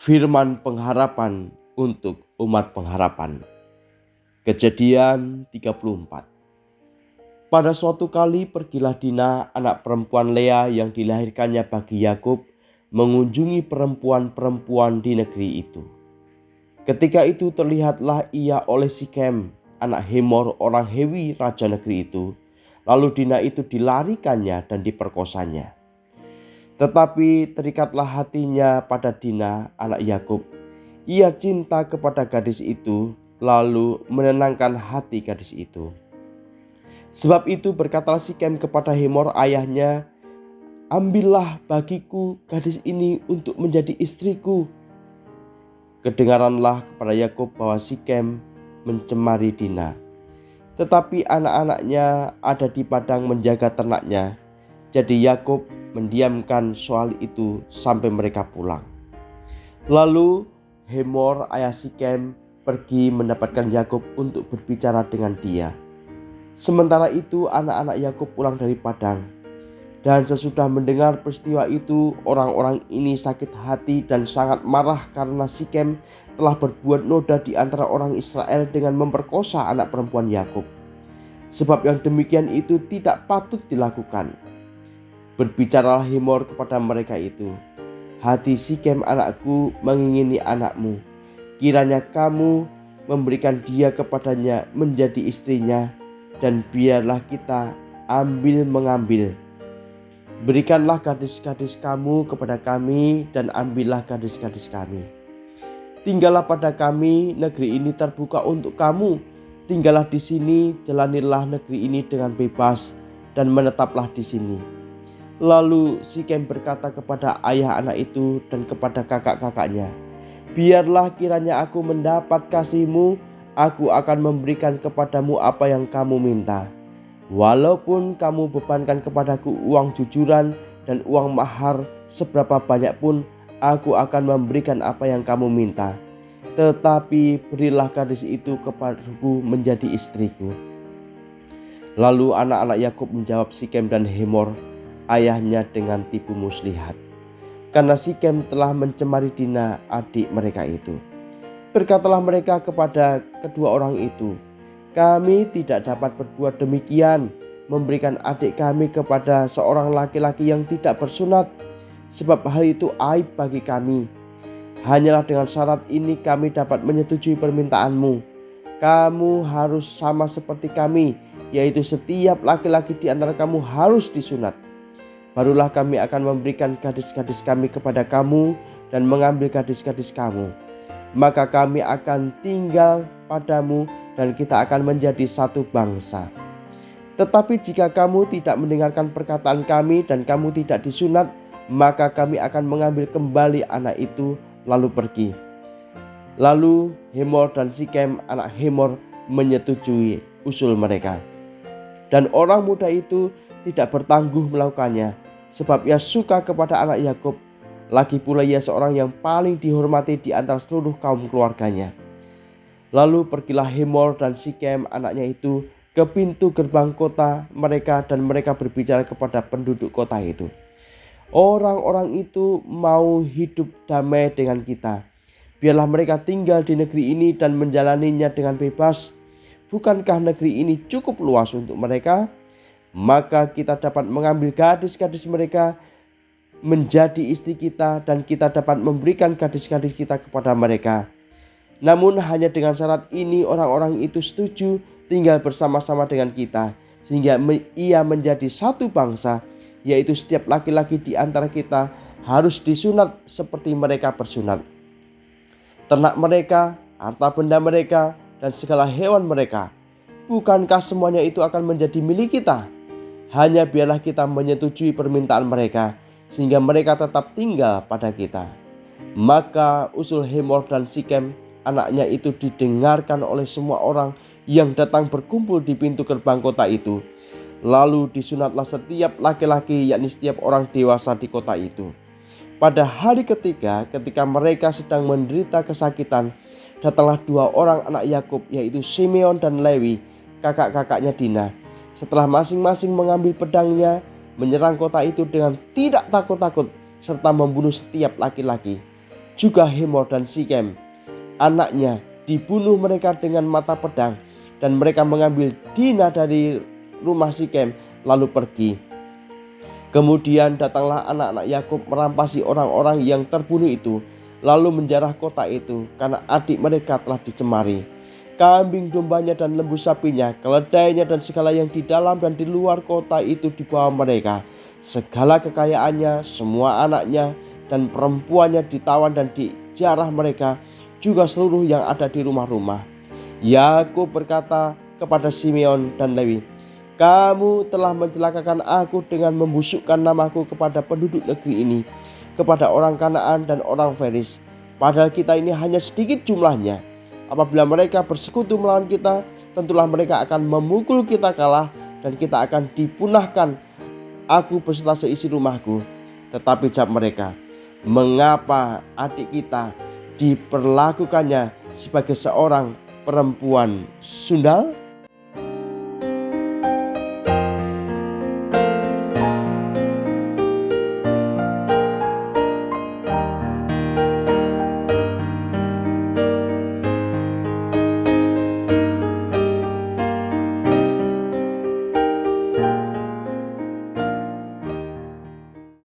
Firman pengharapan untuk umat pengharapan. Kejadian 34. Pada suatu kali pergilah Dina, anak perempuan Lea yang dilahirkannya bagi Yakub, mengunjungi perempuan-perempuan di negeri itu. Ketika itu terlihatlah ia oleh Sikem, anak Hemor orang Hewi raja negeri itu. Lalu Dina itu dilarikannya dan diperkosanya. Tetapi terikatlah hatinya pada Dina, anak Yakub. Ia cinta kepada gadis itu, lalu menenangkan hati gadis itu. Sebab itu berkatalah Sikem kepada Hemor ayahnya, "Ambillah bagiku gadis ini untuk menjadi istriku." Kedengaranlah kepada Yakub bahwa Sikem mencemari Dina. Tetapi anak-anaknya ada di padang menjaga ternaknya. Jadi Yakub mendiamkan soal itu sampai mereka pulang. Lalu Hemor ayah Sikem pergi mendapatkan Yakub untuk berbicara dengan dia. Sementara itu anak-anak Yakub pulang dari padang. Dan sesudah mendengar peristiwa itu, orang-orang ini sakit hati dan sangat marah karena Sikem telah berbuat noda di antara orang Israel dengan memperkosa anak perempuan Yakub. Sebab yang demikian itu tidak patut dilakukan. Berbicaralah Hemor kepada mereka itu, "Hati Sikem anakku mengingini anakmu. Kiranya kamu memberikan dia kepadanya menjadi istrinya, dan biarlah kita ambil-mengambil. Berikanlah gadis-gadis kamu kepada kami dan ambillah gadis-gadis kami. Tinggallah pada kami, negeri ini terbuka untuk kamu. Tinggallah di sini, jalanilah negeri ini dengan bebas dan menetaplah di sini." Lalu Sikem berkata kepada ayah anak itu dan kepada kakak-kakaknya, "Biarlah kiranya aku mendapat kasihmu, aku akan memberikan kepadamu apa yang kamu minta. Walaupun kamu bebankan kepadaku uang jujuran dan uang mahar seberapa banyak pun, aku akan memberikan apa yang kamu minta. Tetapi berilah gadis itu kepadaku menjadi istriku." Lalu anak-anak Yakub menjawab Sikem dan Hemor ayahnya dengan tipu muslihat, karena Sikem telah mencemari Dina adik mereka itu. Berkatalah mereka kepada kedua orang itu, "Kami tidak dapat berbuat demikian, memberikan adik kami kepada seorang laki-laki yang tidak bersunat, sebab hal itu aib bagi kami. Hanyalah dengan syarat ini kami dapat menyetujui permintaanmu. Kamu harus sama seperti kami, yaitu setiap laki-laki di antara kamu harus disunat. Barulah kami akan memberikan gadis-gadis kami kepada kamu dan mengambil gadis-gadis kamu. Maka kami akan tinggal padamu dan kita akan menjadi satu bangsa. Tetapi jika kamu tidak mendengarkan perkataan kami dan kamu tidak disunat, maka kami akan mengambil kembali anak itu lalu pergi." Lalu Hemor dan Sikem anak Hemor menyetujui usul mereka. Dan orang muda itu tidak bertangguh melakukannya, sebab ia suka kepada anak Yakub. Lagi pula ia seorang yang paling dihormati di antara seluruh kaum keluarganya. Lalu pergilah Hemor dan Sikem anaknya itu ke pintu gerbang kota mereka, dan mereka berbicara kepada penduduk kota itu, "Orang-orang itu mau hidup damai dengan kita. Biarlah mereka tinggal di negeri ini dan menjalaninya dengan bebas. Bukankah negeri ini cukup luas untuk mereka? Maka kita dapat mengambil gadis-gadis mereka menjadi istri kita, dan kita dapat memberikan gadis-gadis kita kepada mereka. Namun hanya dengan syarat ini orang-orang itu setuju tinggal bersama-sama dengan kita, sehingga ia menjadi satu bangsa, yaitu setiap laki-laki di antara kita harus disunat seperti mereka bersunat. Ternak mereka, harta benda mereka, dan segala hewan mereka, bukankah semuanya itu akan menjadi milik kita? Hanya biarlah kita menyetujui permintaan mereka, sehingga mereka tetap tinggal pada kita." Maka usul Hemor dan Sikem anaknya itu didengarkan oleh semua orang yang datang berkumpul di pintu gerbang kota itu. Lalu disunatlah setiap laki-laki, yakni setiap orang dewasa di kota itu. Pada hari ketiga, ketika mereka sedang menderita kesakitan, datanglah dua orang anak Yakub, yaitu Simeon dan Lewi, kakak-kakaknya Dina. Setelah masing-masing mengambil pedangnya, menyerang kota itu dengan tidak takut-takut, serta membunuh setiap laki-laki. juga Hemor dan Sikem, anaknya, dibunuh mereka dengan mata pedang, dan mereka mengambil Dina dari rumah Sikem lalu pergi. Kemudian datanglah anak-anak Yakub merampasi orang-orang yang terbunuh itu, lalu menjarah kota itu karena adik mereka telah dicemari. Kambing dombanya dan lembu sapinya, keledainya dan segala yang di dalam dan di luar kota itu dibawa mereka. Segala kekayaannya, semua anaknya dan perempuannya ditawan dan dijarah mereka, juga seluruh yang ada di rumah-rumah. Yakub berkata kepada Simeon dan Lewi, "Kamu telah mencelakakan aku dengan membusukkan namaku kepada penduduk negeri ini, kepada orang Kanaan dan orang Feris. Padahal kita ini hanya sedikit jumlahnya. Apabila mereka bersekutu melawan kita, tentulah mereka akan memukul kita kalah dan kita akan dipunahkan, aku beserta seisi rumahku." Tetapi jawab mereka, "Mengapa adik kita diperlakukannya sebagai seorang perempuan sundal?"